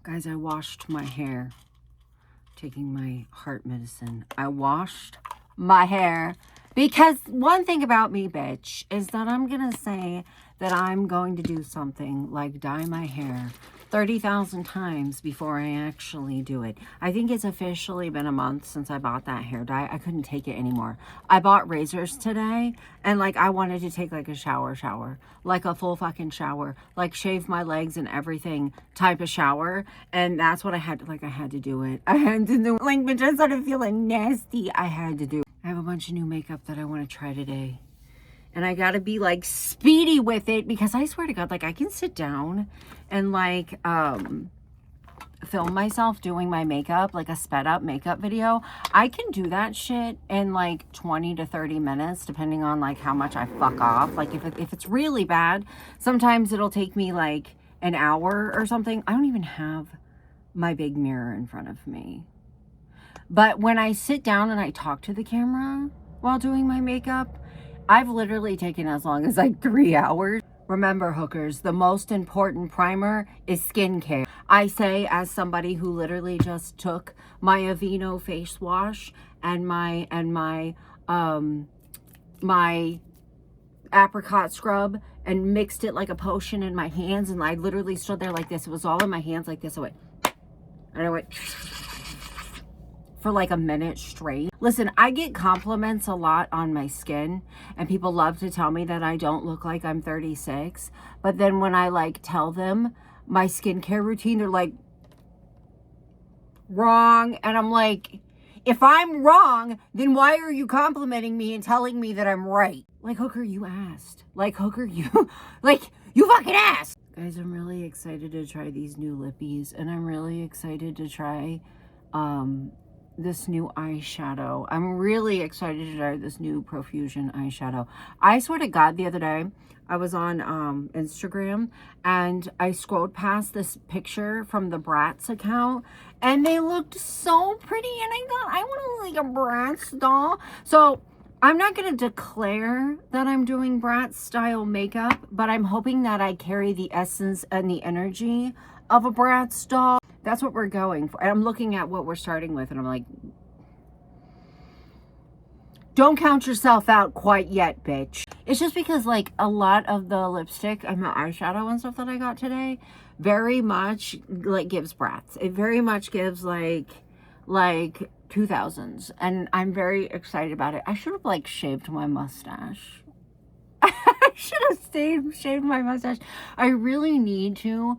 Guys, I washed my hair. Taking my heart medicine. I washed my hair. Because one thing about me, bitch, is that I'm going to say that I'm going to do something like dye my hair 30,000 times before I actually do it. I think it's officially been a month since I bought that hair dye. I couldn't take it anymore. I bought razors today, and like I wanted to take like a shower, like a full fucking shower, like shave my legs and everything type of shower. And that's what I had to, like I had to do it. I had to do it. Like, but just started feeling nasty. I had to do it. I have a bunch of new makeup that I want to try today. And I gotta be like speedy with it because I swear to God, like I can sit down and like film myself doing my makeup, like a sped up makeup video. I can do that shit in like 20 to 30 minutes, depending on like how much I fuck off. Like if it's really bad, sometimes it'll take me like an hour or something. I don't even have my big mirror in front of me. But when I sit down and I talk to the camera while doing my makeup, I've literally taken as long as like 3 hours. Remember, hookers, the most important primer is skincare. I say as somebody who literally just took my Aveeno face wash and my apricot scrub and mixed it like a potion in my hands, and I literally stood there like this. It was all in my hands like this. And I went for like a minute straight. Listen, I get compliments a lot on my skin, and people love to tell me that I don't look like I'm 36. But then when I like tell them my skincare routine, they're like, wrong. And I'm like, if I'm wrong, then why are you complimenting me and telling me that I'm right? Like, hooker, you asked. Like, hooker, you, like, you fucking asked. Guys, I'm really excited to try these new lippies, and I'm really excited to try, this new eyeshadow. I'm really excited to try this new Profusion eyeshadow. I swear to God, the other day, I was on Instagram, and I scrolled past this picture from the Bratz account, and they looked so pretty, and I thought, I want to look like a Bratz doll. So I'm not going to declare that I'm doing Bratz style makeup, but I'm hoping that I carry the essence and the energy of a Bratz doll. That's what we're going for. And I'm looking at what we're starting with, and I'm like, don't count yourself out quite yet, bitch. It's just because like a lot of the lipstick and the eyeshadow and stuff that I got today very much like gives Bratz. It very much gives like 2000s, and I'm very excited about it. I should have like shaved my mustache. I should have shaved my mustache. I really need to.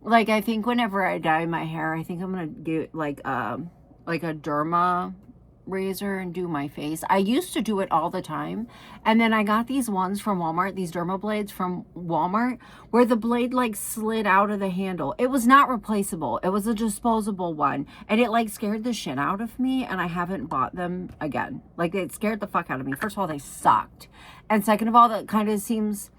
Like, I think whenever I dye my hair, I think I'm going to get like a derma razor and do my face. I used to do it all the time. And then I got these ones from Walmart, these derma blades from Walmart, where the blade like slid out of the handle. It was not replaceable. It was a disposable one. And it like scared the shit out of me. And I haven't bought them again. Like, it scared the fuck out of me. First of all, they sucked. And second of all, that kind of seems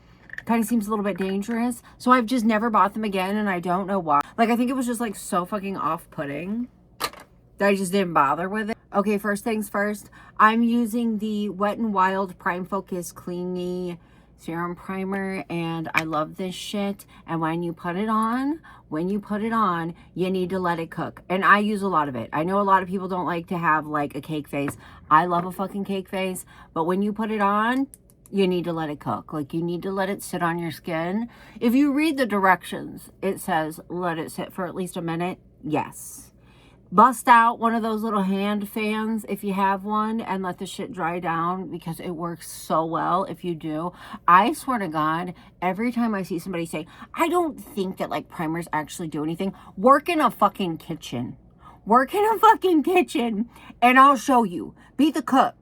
a little bit dangerous. So I've just never bought them again, and I don't know why. Like, I think it was just like so fucking off-putting that I just didn't bother with it. Okay, first things first, I'm using the Wet n Wild Prime Focus Cleany Serum Primer, and I love this shit. And when you put it on, you need to let it cook. And I use a lot of it. I know a lot of people don't like to have like a cake face. I love a fucking cake face, but when you put it on, you need to let it cook. Like, you need to let it sit on your skin. If you read the directions, it says let it sit for at least a minute. Yes. Bust out one of those little hand fans if you have one, and let the shit dry down, because it works so well if you do. I swear to God, every time I see somebody say, I don't think that like primers actually do anything, work in a fucking kitchen. Work in a fucking kitchen, and I'll show you. Be the cook.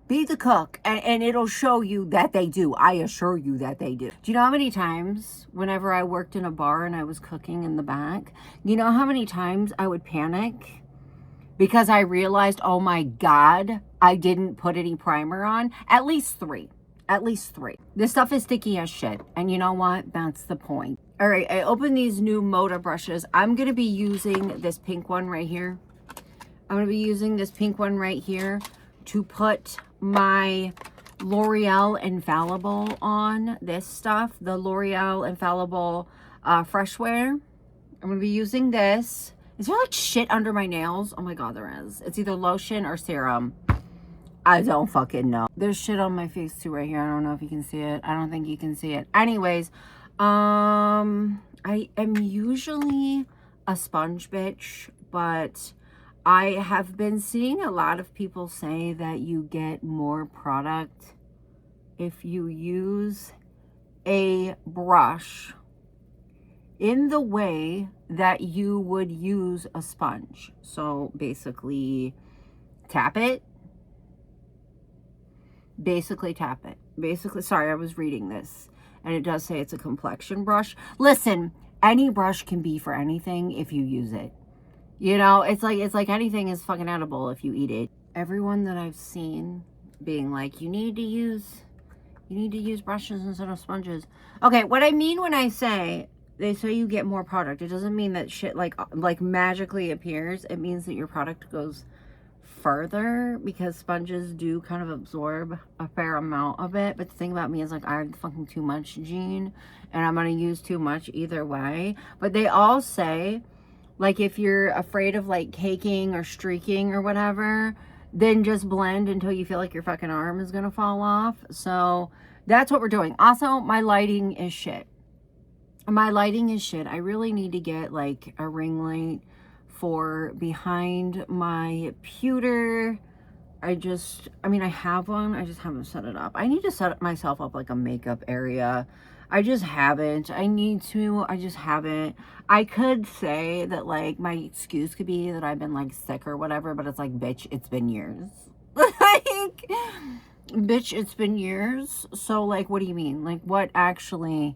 Be the cook, and it'll show you that they do. I assure you that they do. Do you know how many times whenever I worked in a bar and I was cooking in the back, you know how many times I would panic because I realized, oh my God, I didn't put any primer on? At least 3. At least 3. This stuff is sticky as shit, and you know what? That's the point. All right, I opened these new Moda brushes. I'm going to be using this pink one right here. I'm going to be using this pink one right here to put my L'Oreal Infallible on. This stuff, the L'Oreal Infallible Fresh Wear. I'm going to be using this. Is there like shit under my nails? Oh my God, there is. It's either lotion or serum. I don't fucking know. There's shit on my face too right here. I don't know if you can see it. I don't think you can see it. Anyways, I am usually a sponge bitch, but I have been seeing a lot of people say that you get more product if you use a brush in the way that you would use a sponge. So basically tap it. Basically, sorry, I was reading this and it does say it's a complexion brush. Listen, any brush can be for anything if you use it. You know, it's like anything is fucking edible if you eat it. Everyone that I've seen being like, you need to use brushes instead of sponges. Okay, what I mean when I say they say you get more product, it doesn't mean that shit like magically appears. It means that your product goes further, because sponges do kind of absorb a fair amount of it. But the thing about me is like I have fucking too much gene and I'm gonna use too much either way. But they all say like if you're afraid of like caking or streaking or whatever, then just blend until you feel like your fucking arm is gonna fall off. So that's what we're doing. Also, my lighting is shit. I really need to get like a ring light for behind my pewter. I mean, I have one. I just haven't set it up. I need to set myself up like a makeup area. I just haven't. I need to. I just haven't. I could say that like my excuse could be that I've been like sick or whatever, but it's like, bitch, it's been years. Like, bitch, it's been years. So like, what do you mean? Like, what actually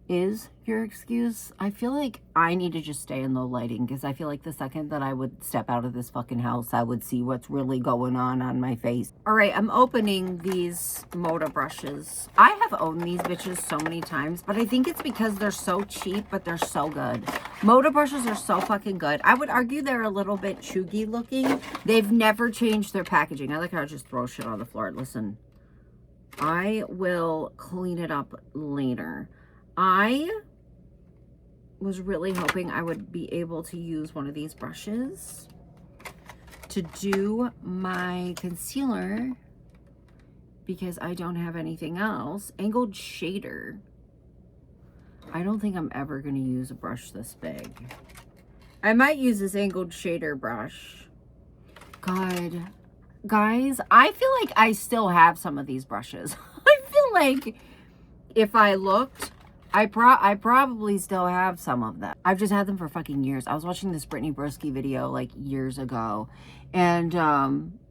is your excuse? I feel like I need to just stay in low lighting, because I feel like the second that I would step out of this fucking house, I would see what's really going on my face. All right, I'm opening these Moda brushes. I have owned these bitches so many times, but I think it's because they're so cheap, but they're so good. Moda brushes are so fucking good. I would argue they're a little bit chuggy looking. They've never changed their packaging. I like how I just throw shit on the floor. Listen, I will clean it up later. I was really hoping I would be able to use one of these brushes to do my concealer, because I don't have anything else. Angled shader. I don't think I'm ever going to use a brush this big. I might use this angled shader brush. God, guys, I feel like I still have some of these brushes. I feel like if I looked, I probably still have some of them. I've just had them for fucking years. I was watching this Brittany Broski video like years ago, and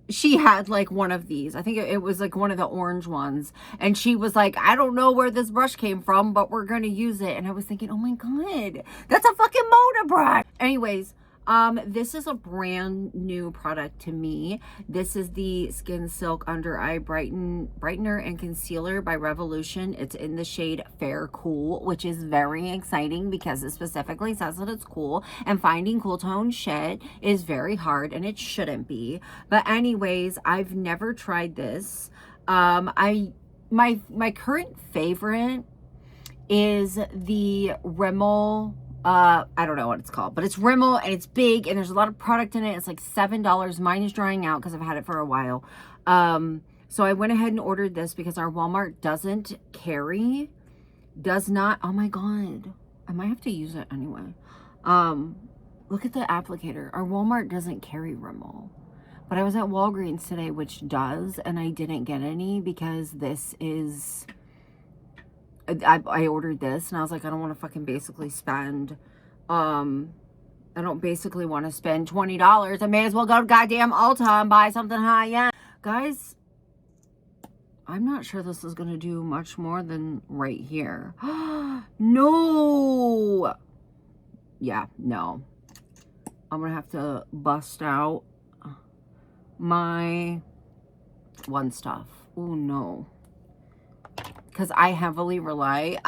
she had like one of these. I think it was like one of the orange ones, and she was like, I don't know where this brush came from, but we're gonna use it. And I was thinking, oh my God, that's a fucking Moda brush. Anyways, this is a brand new product to me. This is the Skin Silk Under Eye Brightener and Concealer by Revolution. It's in the shade Fair Cool, which is very exciting because it specifically says that it's cool, and finding cool tone shit is very hard, and it shouldn't be. But anyways, I've never tried this. My current favorite is the Rimmel. I don't know what it's called, but it's Rimmel, and it's big, and there's a lot of product in it. It's like $7. Mine is drying out because I've had it for a while. So I went ahead and ordered this because our Walmart does not. Oh my God. I might have to use it anyway. Look at the applicator. Our Walmart doesn't carry Rimmel, but I was at Walgreens today, which does, and I didn't get any because this is... I ordered this, and I was like, I don't want to fucking basically spend, I don't basically want to spend $20. I may as well go to goddamn Ulta and buy something high-end. Guys, I'm not sure this is going to do much more than right here. No! Yeah, no. I'm going to have to bust out my one stuff. Oh, no. Because I heavily rely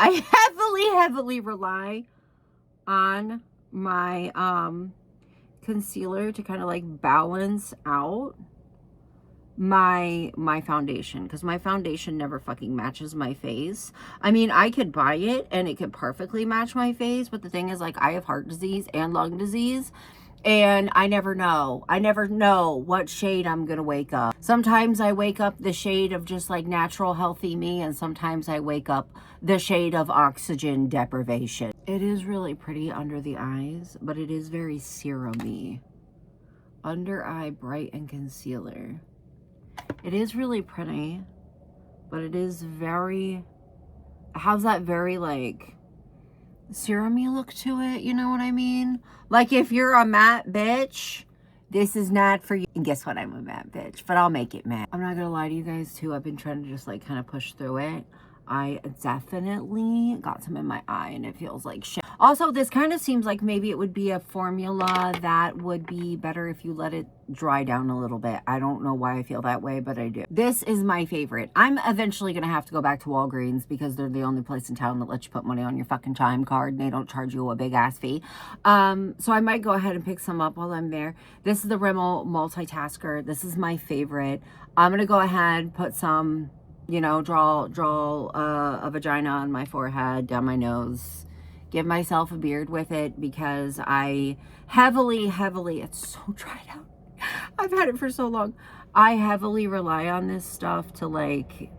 on my concealer to kind of like balance out my foundation, because my foundation never fucking matches my face. I mean, I could buy it and it could perfectly match my face, but the thing is, like, I have heart disease and lung disease, and I never know what shade I'm gonna wake up. Sometimes I wake up the shade of just like natural healthy me, and sometimes I wake up the shade of oxygen deprivation. It is really pretty under the eyes, but it is very serum-y. Under eye bright and concealer. It is really pretty, but it is very, it has that very like serum-y look to it, you know what I mean? Like, if you're a matte bitch, this is not for you. And guess what? I'm a matte bitch, but I'll make it matte. I'm not gonna lie to you guys too. I've been trying to just like kind of push through it. I definitely got some in my eye and it feels like shit. Also, this kind of seems like maybe it would be a formula that would be better if you let it dry down a little bit. I don't know why I feel that way, but I do. This is my favorite. I'm eventually going to have to go back to Walgreens because they're the only place in town that lets you put money on your fucking Chime card and they don't charge you a big ass fee. So I might go ahead and pick some up while I'm there. This is the Rimmel Multitasker. This is my favorite. I'm going to go ahead, put some, you know, draw a vagina on my forehead, down my nose, give myself a beard with it because I heavily, it's so dried out. I've had it for so long. I heavily rely on this stuff to like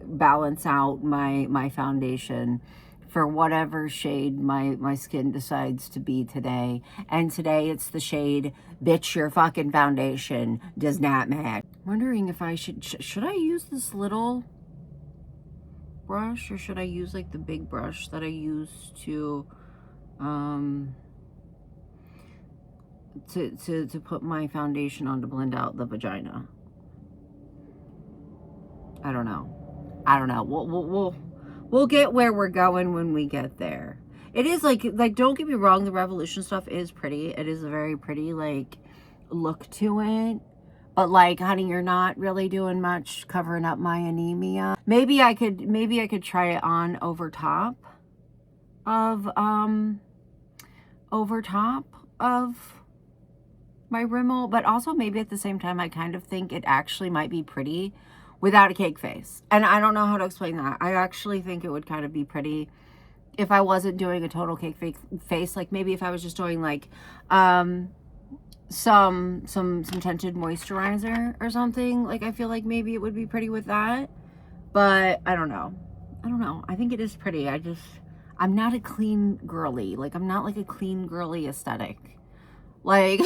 balance out my foundation for whatever shade my skin decides to be today. And today it's the shade, bitch, your fucking foundation does not match. Wondering if I should I use this little brush or should I use like the big brush that I use to put my foundation on to blend out the vagina. I don't know. We'll get where we're going when we get there. It is like don't get me wrong, the Revolution stuff is pretty. It is a very pretty like look to it. But like, honey, you're not really doing much covering up my anemia. Maybe I could try it on over top of my Rimmel, but also maybe at the same time I kind of think it actually might be pretty without a cake face. And I don't know how to explain that. I actually think it would kind of be pretty if I wasn't doing a total cake face. Like maybe if I was just doing like some tinted moisturizer or something. Like I feel like maybe it would be pretty with that. But I don't know. I think it is pretty. I'm not a clean girly. Like I'm not like a clean girly aesthetic. Like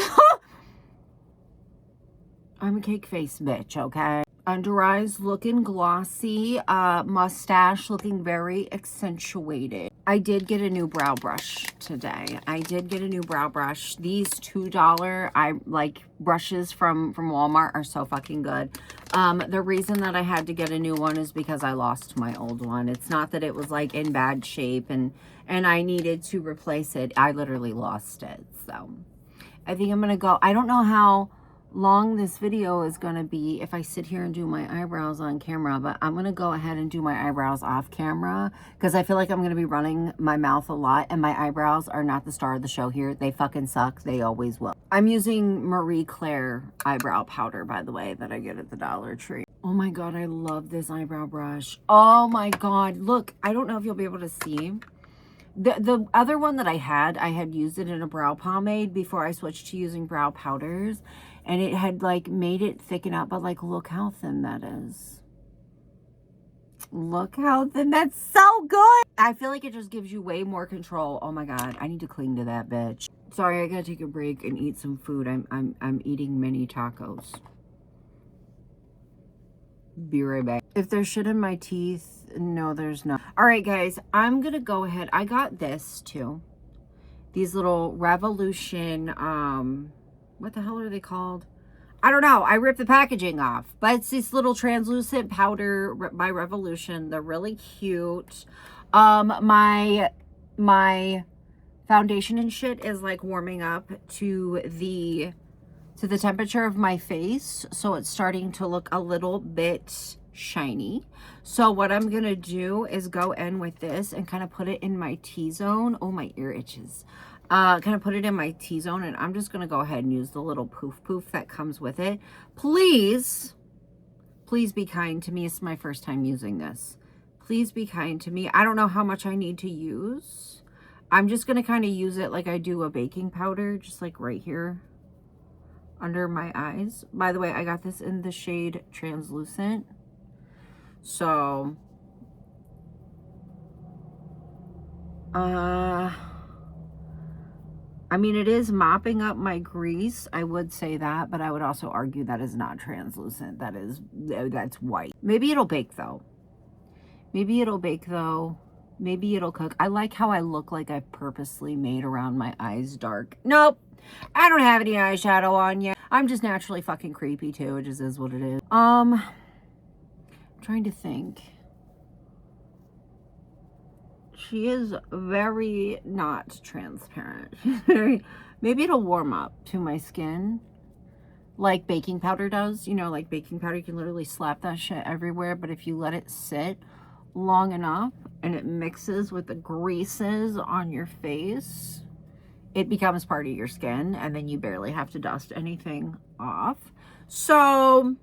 I'm a cake face bitch, okay? Under eyes looking glossy, mustache looking very accentuated. I did get a new brow brush today. These $2 brushes from Walmart are so fucking good. The reason that I had to get a new one is because I lost my old one. It's not that it was like in bad shape and I needed to replace it. I literally lost it. So I think I'm gonna go. I don't know how long this video is going to be if I sit here and do my eyebrows on camera, but I'm going to go ahead and do my eyebrows off camera because I feel like I'm going to be running my mouth a lot and my eyebrows are not the star of the show here. They fucking suck. They always will. I'm using Marie Claire eyebrow powder, by the way, that I get at the Dollar Tree. Oh my God, I love this eyebrow brush. Oh my God. Look, I don't know if you'll be able to see. The other one that I had used it in a brow pomade before I switched to using brow powders. And it had like made it thicken up, but like look how thin that is. Look how thin, that's so good. I feel like it just gives you way more control. Oh my God, I need to cling to that bitch. Sorry, I gotta take a break and eat some food. I'm eating mini tacos. Be right back. If there's shit in my teeth, no, there's not. All right, guys, I'm gonna go ahead. I got this too. These little Revolution, what the hell are they called? I don't know. I ripped the packaging off. But it's this little translucent powder by Revolution. They're really cute. My foundation and shit is like warming up to the temperature of my face. So it's starting to look a little bit shiny. So what I'm going to do is go in with this and kind of put it in my T-zone. Oh, my ear itches. Kind of put it in my T-zone, and I'm just going to go ahead and use the little poof that comes with it. Please Please be kind to me. It's my first time using this. Please be kind to me. I don't know how much I need to use. I'm just going to kind of use it like I do a baking powder, just like right here under my eyes. By the way, I got this in the shade Translucent. So, I mean, it is mopping up my grease. I would say that, but I would also argue that is not translucent. That's white. Maybe it'll bake though. Maybe it'll bake though. Maybe it'll cook. I like how I look like I purposely made around my eyes dark. Nope. I don't have any eyeshadow on yet. I'm just naturally fucking creepy too. It just is what it is. I'm trying to think. She is very not transparent. She's very, maybe it'll warm up to my skin like baking powder does. You know, like baking powder, you can literally slap that shit everywhere. But if you let it sit long enough and it mixes with the greases on your face, it becomes part of your skin, and then you barely have to dust anything off. So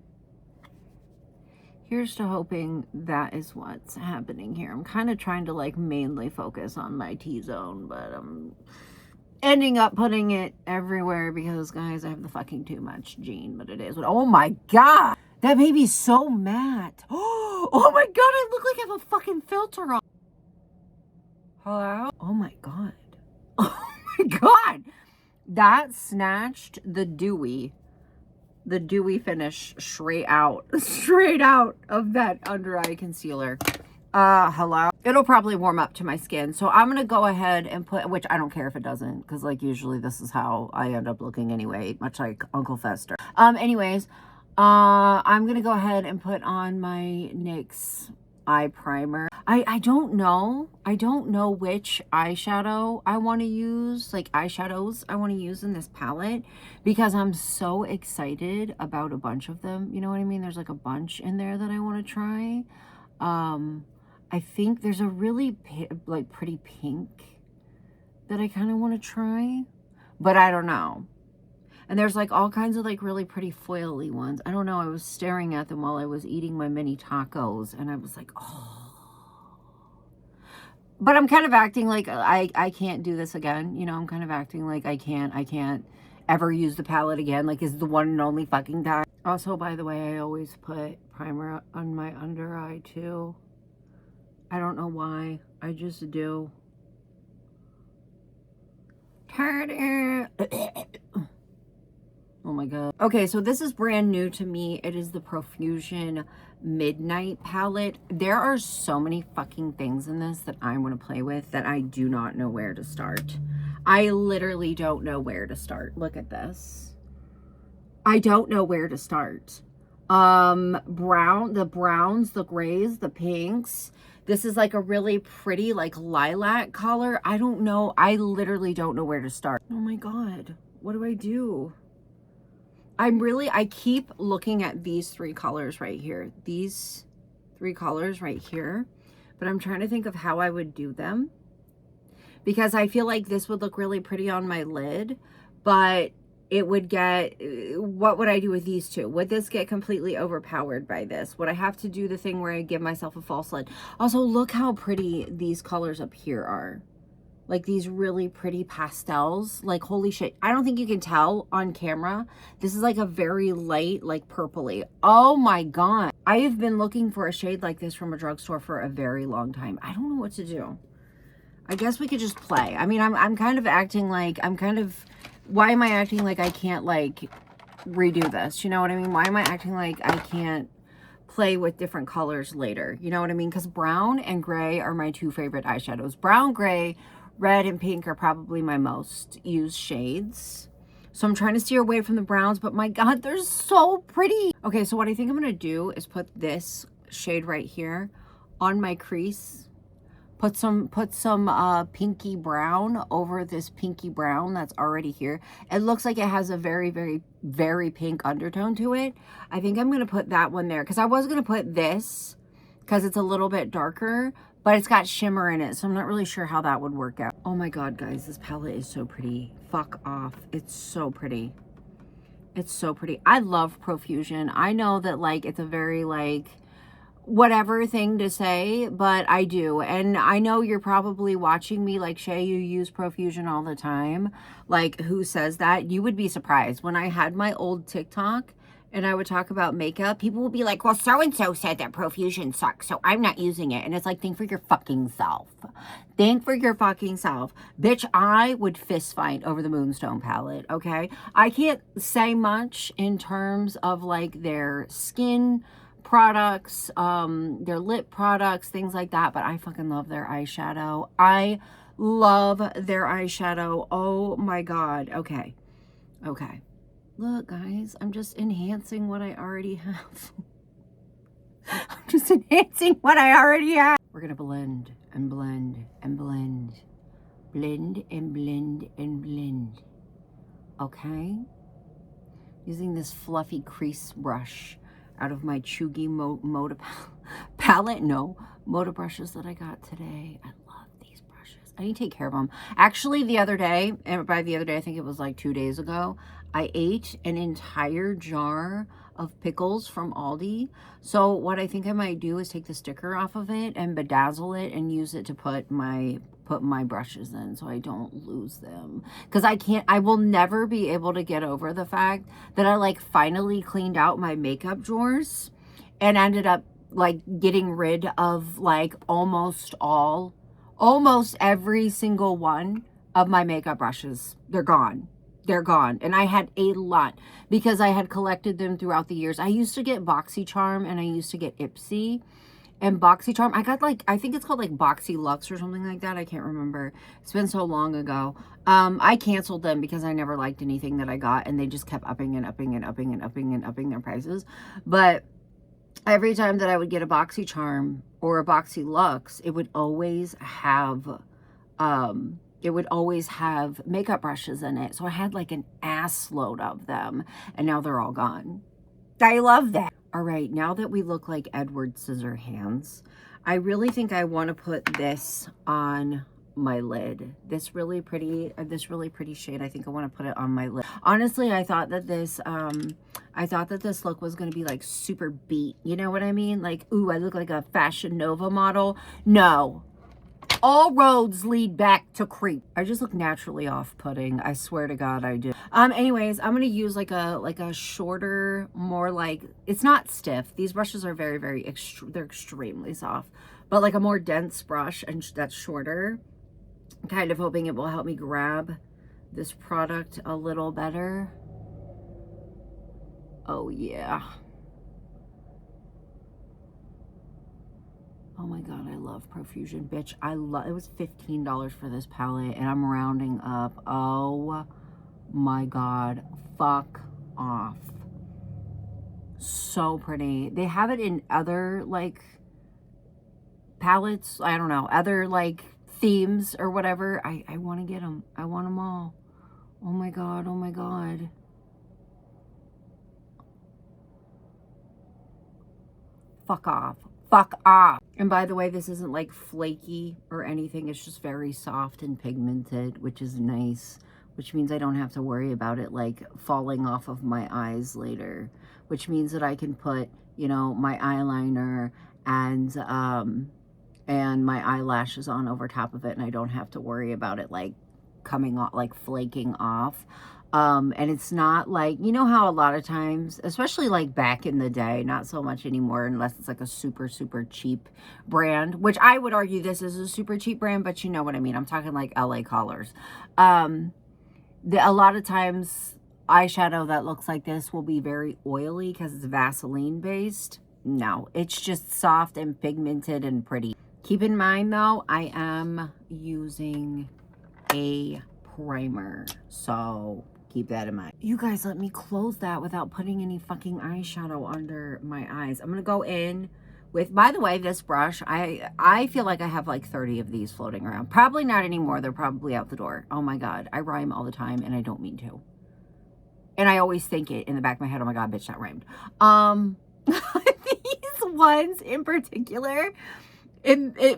here's to hoping that is what's happening here. I'm kind of trying to like mainly focus on my T-zone, but I'm ending up putting it everywhere because, guys, I have the fucking too much gene, but it is. Oh my God, that made me so mad. Oh my God, I look like I have a fucking filter on. Hello? Oh my God. Oh my God. That snatched the dewy finish straight out of that under eye concealer. Hello. It'll probably warm up to my skin. So I'm going to go ahead and put, which I don't care if it doesn't, because like usually this is how I end up looking anyway, much like Uncle Fester. Anyways, I'm going to go ahead and put on my NYX eye primer. I don't know which eyeshadow I want to use, like eyeshadows I want to use in this palette, because I'm so excited about a bunch of them. You know what I mean? There's like a bunch in there that I want to try. I think there's a really like pretty pink that I kind of want to try, but I don't know. And there's like all kinds of like really pretty foily ones. I don't know. I was staring at them while I was eating my mini tacos, and I was like, oh. But I'm kind of acting like I can't do this again. You know, I'm kind of acting like I can't ever use the palette again. Like, it's the one and only fucking time. Also, by the way, I always put primer on my under eye too. I don't know why. I just do. Oh my God. Okay, so this is brand new to me. It is the Profusion Midnight palette. There are so many fucking things in this that I want to play with that I do not know where to start. I literally don't know where to start. Look at this. I don't know where to start. The browns, the grays, the pinks. This is like a really pretty like lilac color. I don't know. I literally don't know where to start. Oh my God. What do I do? I keep looking at these three colors right here. These three colors right here. But I'm trying to think of how I would do them, because I feel like this would look really pretty on my lid, but it would get, what would I do with these two? Would this get completely overpowered by this? Would I have to do the thing where I give myself a false lid? Also, look how pretty these colors up here are. Like these really pretty pastels. Like, holy shit. I don't think you can tell on camera. This is like a very light, like purpley. Oh my God. I have been looking for a shade like this from a drugstore for a very long time. I don't know what to do. I guess we could just play. I mean, I'm kind of acting like, why am I acting like I can't like redo this? You know what I mean? Why am I acting like I can't play with different colors later? You know what I mean? Because brown and gray are my two favorite eyeshadows. Brown, gray, red, and pink are probably my most used shades. So I'm trying to steer away from the browns, but my God, they're so pretty. Okay, so what I think I'm gonna do is put this shade right here on my crease. Put some pinky brown over this pinky brown that's already here. It looks like it has a very, very, very pink undertone to it. I think I'm going to put that one there, because I was going to put this because it's a little bit darker, but it's got shimmer in it, so I'm not really sure how that would work out. Oh my God, guys, this palette is so pretty. Fuck off. It's so pretty. It's so pretty. I love profusion. I know that like it's a very like whatever thing to say, but I do. And I know you're probably watching me like, Shay, you use profusion all the time. Like, who says that? You would be surprised. When I had my old TikTok and I would talk about makeup, people would be like, well, so-and-so said that profusion sucks, so I'm not using it. And it's like, think for your fucking self. Think for your fucking self. Bitch, I would fist fight over the Moonstone palette, okay? I can't say much in terms of like their skin products, their lip products, things like that, but I fucking love their eyeshadow. I love their eyeshadow. Oh my God. Okay. Okay. Look, guys, I'm just enhancing what I already have. I'm just enhancing what I already have. We're gonna blend and blend and blend. Blend and blend and blend. Okay? Using this fluffy crease brush out of my Chugi Moda palette. No, Moda brushes that I got today. I love these brushes. I need to take care of them. Actually, the other day, and by the other day, I think it was like 2 days ago, I ate an entire jar of pickles from Aldi. So what I think I might do is take the sticker off of it and bedazzle it and use it to put my brushes in so I don't lose them. Because I will never be able to get over the fact that I like finally cleaned out my makeup drawers and ended up like getting rid of like almost every single one of my makeup brushes. They're gone. They're gone. And I had a lot because I had collected them throughout the years. I used to get BoxyCharm and I used to get Ipsy. And BoxyCharm, I got like, I think it's called like Boxy Luxe or something like that. I can't remember. It's been so long ago. I canceled them because I never liked anything that I got and they just kept upping and upping and upping and upping and upping their prices. But every time that I would get a BoxyCharm or a Boxy Luxe, it would always have, makeup brushes in it. So I had like an ass load of them and now they're all gone. I love that. All right, now that we look like Edward Scissorhands, I really think I want to put this on my lid. This really pretty shade. I think I want to put it on my lid. Honestly, I thought that this look was going to be like super beat. You know what I mean? Like, ooh, I look like a Fashion Nova model. No. All roads lead back to creep. I just look naturally off-putting. I swear to God, I do. Anyways, I'm gonna use like a shorter, more like, it's not stiff. These brushes are very, they're extremely soft, but like a more dense brush and that's shorter. I'm kind of hoping it will help me grab this product a little better. Oh yeah. Oh my God, I love Profusion, bitch. It was $15 for this palette and I'm rounding up. Oh my God, fuck off. So pretty. They have it in other like palettes. I don't know, other like themes or whatever. I want to get them. I want them all. Oh my God, oh my God. Fuck off. Fuck off. And by the way, this isn't like flaky or anything. It's just very soft and pigmented, which is nice, which means I don't have to worry about it like falling off of my eyes later, which means that I can put, you know, my eyeliner and my eyelashes on over top of it and I don't have to worry about it like coming off, like flaking off. And it's not like, you know how a lot of times, especially like back in the day, not so much anymore unless it's like a super, super cheap brand, which I would argue this is a super cheap brand, but you know what I mean? I'm talking like LA Colors. A lot of times eyeshadow that looks like this will be very oily because it's Vaseline based. No, it's just soft and pigmented and pretty. Keep in mind though, I am using a primer, so keep that in mind. You guys, let me close that without putting any fucking eyeshadow under my eyes. I'm gonna go in with, by the way, this brush, I feel like I have like 30 of these floating around. Probably not anymore. They're probably out the door. Oh my God, I rhyme all the time and I don't mean to. And I always think it in the back of my head, oh my God, bitch, that rhymed. These ones in particular,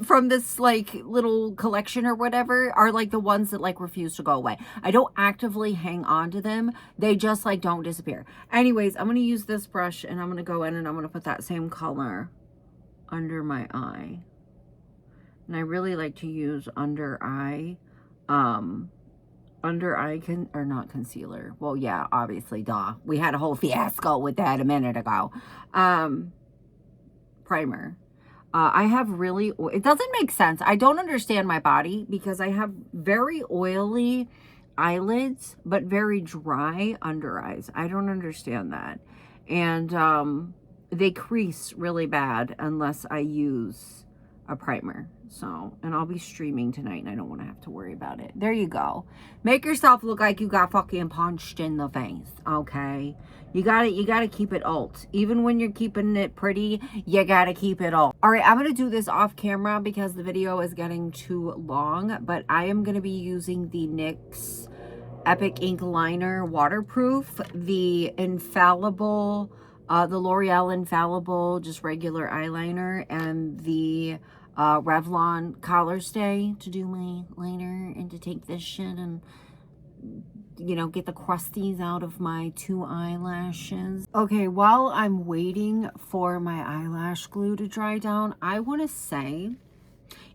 from this like little collection or whatever are like the ones that like refuse to go away. I don't actively hang on to them. They just like don't disappear. Anyways, I'm going to use this brush and I'm going to go in and I'm going to put that same color under my eye. And I really like to use under eye or not concealer. Well, yeah, obviously, duh. We had a whole fiasco with that a minute ago. Primer. I have really, it doesn't make sense. I don't understand my body because I have very oily eyelids, but very dry under eyes. I don't understand that. And they crease really bad unless I use a primer. So, and I'll be streaming tonight and I don't want to have to worry about it. There you go. Make yourself look like you got fucking punched in the face, okay? You gotta keep it alt. Even when you're keeping it pretty, you gotta keep it alt. All right, I'm gonna do this off camera because the video is getting too long, but I am gonna be using the NYX Epic Ink Liner Waterproof, the Infallible, the L'Oreal Infallible, just regular eyeliner, and the Revlon Color Stay to do my liner and to take this shit and, you know, get the crusties out of my 2 eyelashes. Okay, while I'm waiting for my eyelash glue to dry down, I want to say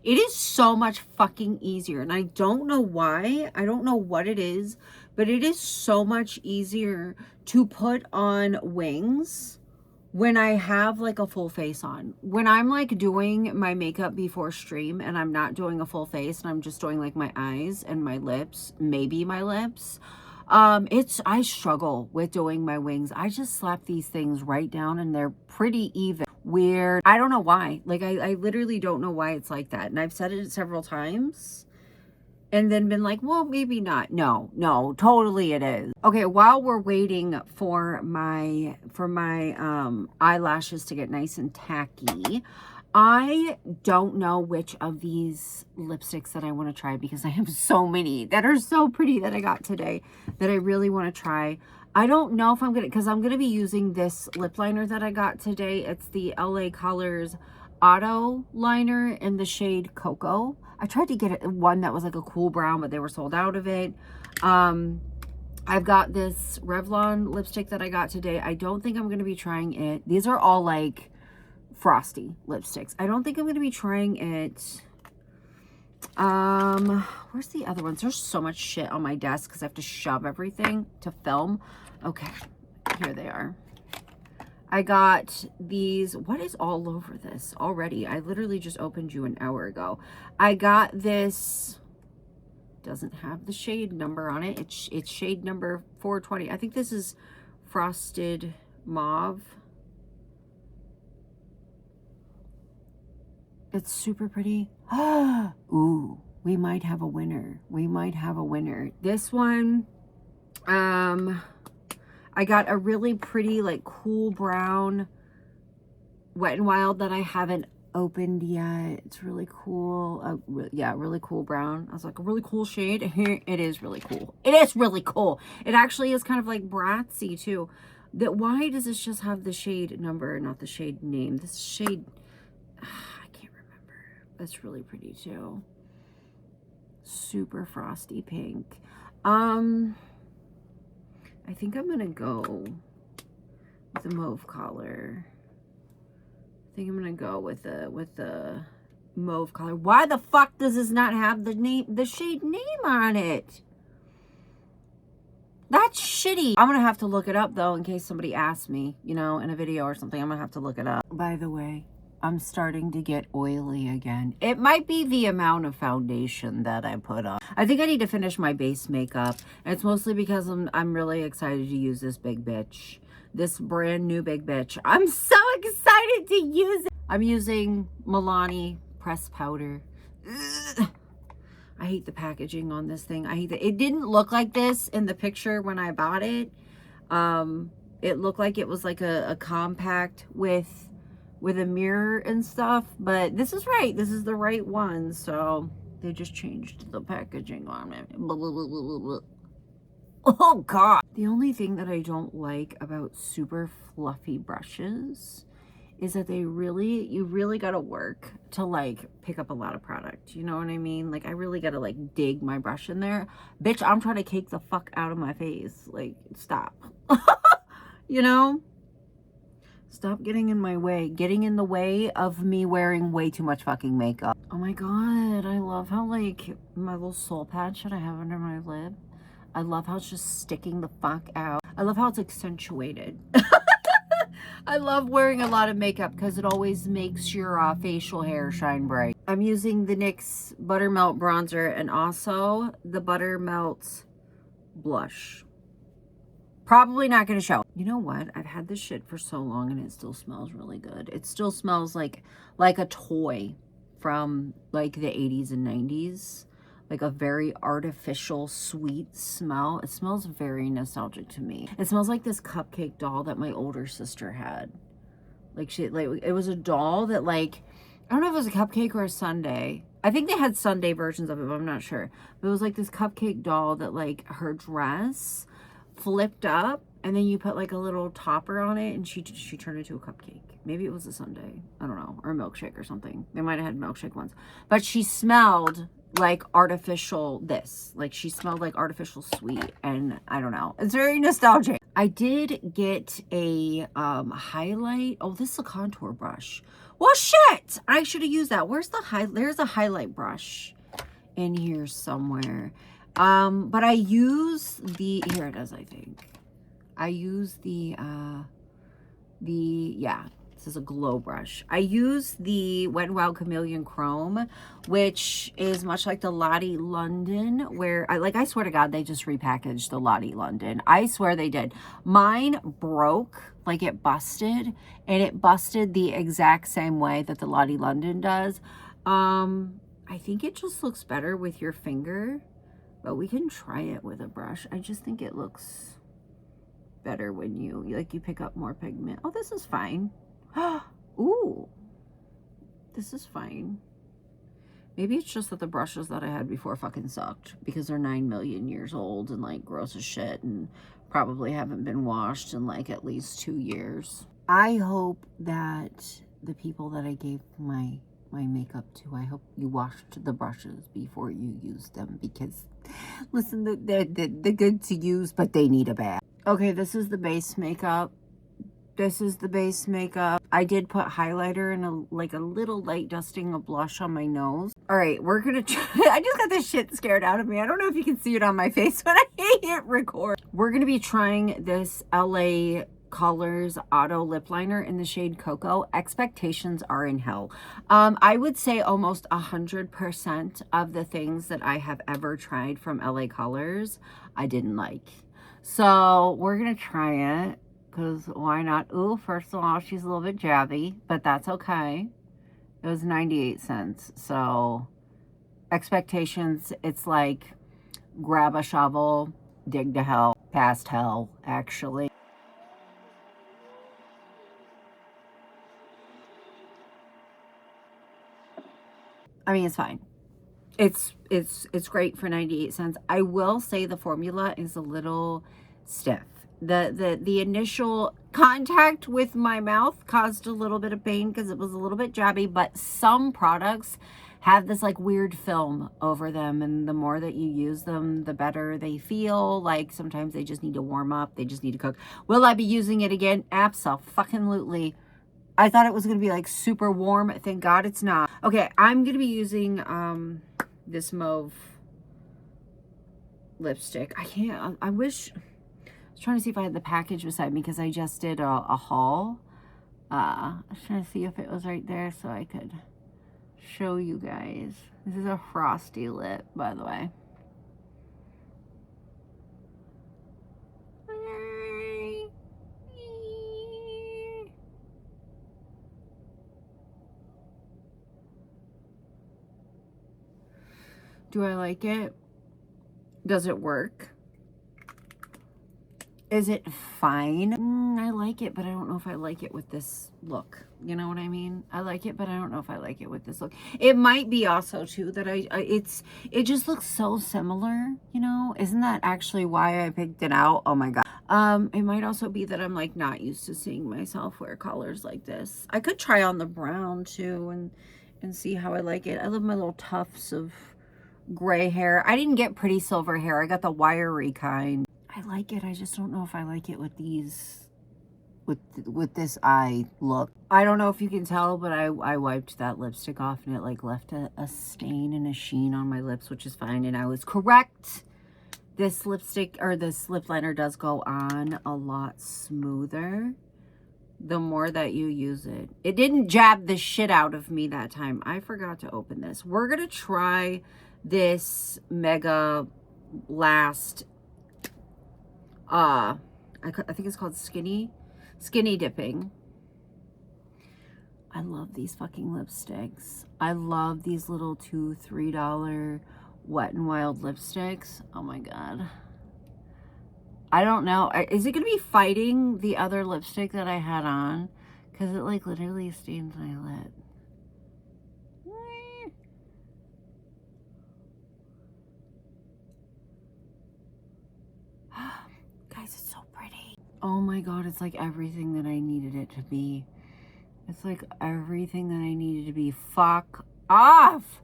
it is so much fucking easier. And I don't know why. I don't know what it is, but it is so much easier to put on wings when I have like a full face on. When I'm like doing my makeup before stream and I'm not doing a full face and I'm just doing like my eyes and my lips, maybe my lips, I struggle with doing my wings. I just slap these things right down and they're pretty even. Weird. I don't know why. Like I literally don't know why it's like that. And I've said it several times and then been like, well, maybe not. No, totally it is. Okay, while we're waiting for my eyelashes to get nice and tacky, I don't know which of these lipsticks that I want to try because I have so many that are so pretty that I got today that I really want to try. I don't know if I'm going to, because I'm going to be using this lip liner that I got today. It's the LA Colors Auto Liner in the shade Cocoa. I tried to get one that was like a cool brown, but they were sold out of it. I've got this Revlon lipstick that I got today. I don't think I'm going to be trying it. These are all like frosty lipsticks. I don't think I'm going to be trying it. Where's the other ones? There's so much shit on my desk because I have to shove everything to film. Okay, here they are. I got these. What is all over this already? I literally just opened you an hour ago. I got this. Doesn't have the shade number on it. It's shade number 420. I think this is Frosted Mauve. It's super pretty. Ooh, we might have a winner. We might have a winner. This one, I got a really pretty, like, cool brown Wet n Wild that I haven't opened yet. It's really cool. Yeah, really cool brown. I was like, a really cool shade. Here, it is really cool. It is really cool. It actually is kind of like bratsy, too. Why does this just have the shade number, not the shade name? This shade, I can't remember. That's really pretty, too. Super frosty pink. I think I'm gonna go with the mauve color. I think I'm gonna go with the mauve color. Why the fuck does this not have the shade name on it? That's shitty. I'm gonna have to look it up though in case somebody asks me, you know, in a video or something. I'm gonna have to look it up. By the way, I'm starting to get oily again. It might be the amount of foundation that I put on. I think I need to finish my base makeup. And it's mostly because I'm really excited to use this big bitch. This brand new big bitch. I'm so excited to use it. I'm using Milani pressed powder. Ugh. I hate the packaging on this thing. I hate it. It didn't look like this in the picture when I bought it. It looked like it was like a compact with a mirror and stuff, but this is right. This is the right one. So they just changed the packaging on it. Blah, blah, blah, blah, blah. Oh God. The only thing that I don't like about super fluffy brushes is that you really got to work to like pick up a lot of product. You know what I mean? Like I really got to like dig my brush in there. Bitch, I'm trying to cake the fuck out of my face. Like stop. You know? Stop getting in my way. Getting in the way of me wearing way too much fucking makeup. Oh my god, I love how like my little soul patch that I have under my lip. I love how it's just sticking the fuck out. I love how it's accentuated. I love wearing a lot of makeup because it always makes your facial hair shine bright. I'm using the NYX Buttermelt Bronzer and also the Buttermelt Blush. Probably not going to show. You know what? I've had this shit for so long and it still smells really good. It still smells like a toy from like the 80s and 90s. Like a very artificial, sweet smell. It smells very nostalgic to me. It smells like this cupcake doll that my older sister had. Like it was a doll that like, I don't know if it was a cupcake or a sundae. I think they had sundae versions of it, but I'm not sure. But it was like this cupcake doll that like her dress flipped up and then you put like a little topper on it and she turned into a cupcake. Maybe it was a sundae. I don't know. Or a milkshake or something. They might have had milkshake ones. But she smelled like artificial like she smelled like artificial sweet, and I don't know, it's very nostalgic. I did get a highlight. Oh, this is a contour brush. Well shit, I should have used that. Where's there's a highlight brush in here somewhere. But I use here it is. I think I use yeah, this is a glow brush. I use the Wet n Wild Chameleon Chrome, which is much like the Lottie London, where I swear to God, they just repackaged the Lottie London. I swear they did. Mine broke, like it busted, and it busted the exact same way that the Lottie London does. I think it just looks better with your finger, but we can try it with a brush. I just think it looks better when you pick up more pigment. Oh, this is fine. Ooh, this is fine. Maybe it's just that the brushes that I had before fucking sucked because they're 9 million years old and like gross as shit and probably haven't been washed in like at least 2 years. I hope that the people that I gave my makeup to, I hope you washed the brushes before you used them, because listen, they're good to use, but they need a bath. Okay, this is the base makeup. This is the base makeup. I did put highlighter and a little light dusting of blush on my nose. All right, we're gonna try. I just got this shit scared out of me. I don't know if you can see it on my face when I hit record. We're gonna be trying this LA Colors Auto Lip Liner in the shade Cocoa. Expectations are in hell. I would say almost 100% of the things that I have ever tried from LA Colors, I didn't like. So we're gonna try it. Because why not? Ooh, first of all, she's a little bit jabby, but that's okay. It was 98 cents. So expectations, it's like grab a shovel, dig to hell, past hell, actually. I mean, it's fine. It's great for 98 cents. I will say the formula is a little stiff. The initial contact with my mouth caused a little bit of pain because it was a little bit jabby, but some products have this like weird film over them, and the more that you use them, the better they feel. Like sometimes they just need to warm up, they just need to cook. Will I be using it again? Abso-fucking-lutely. I thought it was going to be like super warm. Thank God it's not. Okay, I'm going to be using this mauve lipstick. I wish, I was trying to see if I had the package beside me because I just did a haul. I was trying to see if it was right there so I could show you guys. This is a frosty lip, by the way. Do I like it? Does it work? Is it fine? I like it, but I don't know if I like it with this look. You know what I mean? I like it, but I don't know if I like it with this look. It might be also too that it just looks so similar, you know? Isn't that actually why I picked it out? Oh my God. It might also be that I'm like not used to seeing myself wear colors like this. I could try on the brown too and see how I like it. I love my little tufts of gray hair. I didn't get pretty silver hair. I got the wiry kind. I like it. I just don't know if I like it with these, with this eye look. I don't know if you can tell, but I wiped that lipstick off and it like left a stain and a sheen on my lips, which is fine. And I was correct. This lipstick or this lip liner does go on a lot smoother the more that you use it. It didn't jab the shit out of me that time. I forgot to open this. We're going to try this Mega Last, I think it's called Skinny Dipping. I love these fucking lipsticks. I love these little $2, $3 Wet n Wild lipsticks. Oh my god. I don't know. Is it going to be fighting the other lipstick that I had on? Because it like literally stains my lip. Guys, it's so pretty. Oh my god, it's like everything that I needed it to be. It's like everything that I needed to be. Fuck off.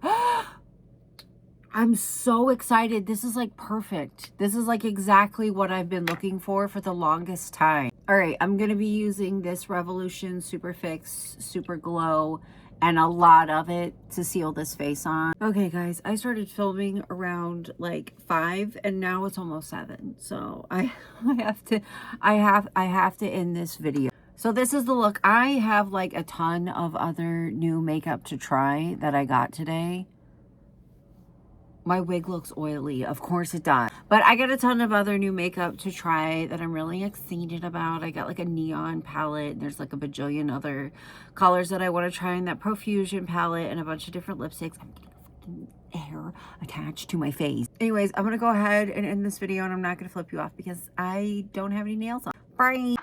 I'm so excited. This is like perfect. This is like exactly what I've been looking for the longest time. All right, I'm going to be using this Revolution Super Fix Super Glow and a lot of it to seal this face on. Okay, guys, I started filming around like 5 and now it's almost 7. So I have to end this video. So this is the look. I have like a ton of other new makeup to try that I got today. My wig looks oily. Of course it does. But I got a ton of other new makeup to try that I'm really excited about. I got like a neon palette. There's like a bajillion other colors that I want to try in that Profusion palette and a bunch of different lipsticks. I'm getting hair attached to my face. Anyways, I'm going to go ahead and end this video and I'm not going to flip you off because I don't have any nails on. Bye.